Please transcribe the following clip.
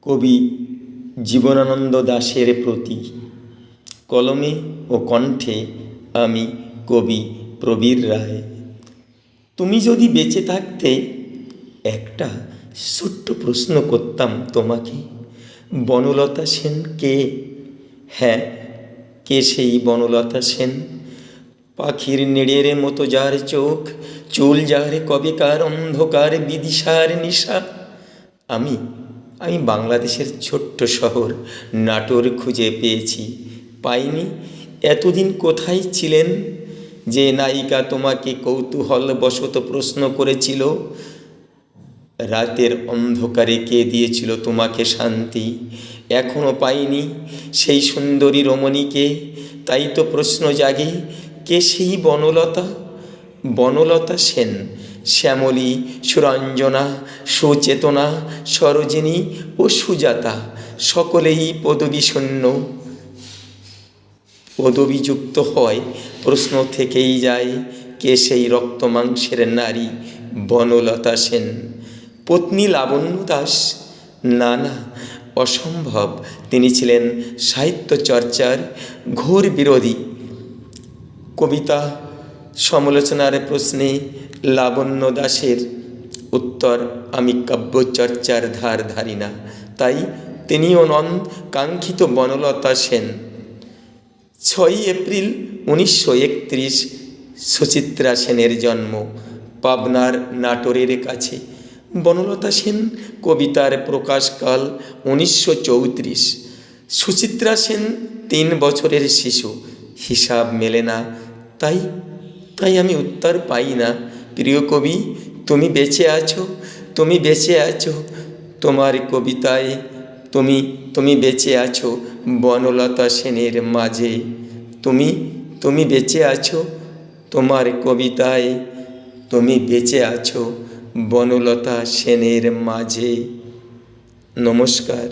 কবি জীবনানন্দ দাশের প্রতি। কলমে ও কণ্ঠে আমি কবি প্রবীর রায়। তুমি যদি বেঁচে থাকতে একটা ছোট্ট প্রশ্ন করতাম তোমাকে, বনলতা সেন কে? হ্যাঁ, কে সেই বনলতা সেন? পাখির নেড়ের মতো যার চোখ, চুল যার কবেকার অন্ধকার বিদিশার নিশা। আমি বাংলাদেশের ছোট্ট শহর নাটোর খুঁজে পেয়েছি। পাইনি। এতদিন কোথায় ছিলেন যে নায়িকা তোমাকে কৌতূহলবশত প্রশ্ন করেছিল? রাতের অন্ধকারে কে দিয়েছিল তোমাকে শান্তি? এখনো পাইনি সেই সুন্দরী রমণীকে। তাই তো প্রশ্ন জাগে, কে সেই বনলতা? বনলতা সেন, শ্যামলী, সুরঞ্জনা, সুচেতনা, সরোজিনী ও সুজাতা সকলেই পদবীশূন্য। পদবিযুক্ত হয়, প্রশ্ন থেকেই যায়, কে সেই রক্তমাংসের নারী বনলতা সেন? পত্নী লাবণ্য দাস? না না, অসম্ভব। তিনি ছিলেন সাহিত্য চর্চার ঘোর বিরোধী। কবিতা সমালোচনার প্রশ্নে লাবণ্য দাসের উত্তর, আমি কাব্যচর্চার ধার ধারি না। তাই তিনিও নন কাঙ্ক্ষিত বনলতা সেন। 6 এপ্রিল 1931 সুচিত্রা সেনের জন্ম পাবনার নাটোরের কাছে। বনলতা সেন কবিতার প্রকাশকাল 1934। সুচিত্রা সেন 3 বছরের শিশু। হিসাব মেলে না। তাই আমি উত্তর পাই না। প্রিয় কবি, তুমি বেঁচে আছো, তুমি বেঁচে আছো তোমার কবিতায়। তুমি বেঁচে আছো বনলতা সেনের মাঝে। তুমি বেঁচে আছো তোমার কবিতায়। তুমি বেঁচে আছো বনলতা সেনের মাঝে। নমস্কার।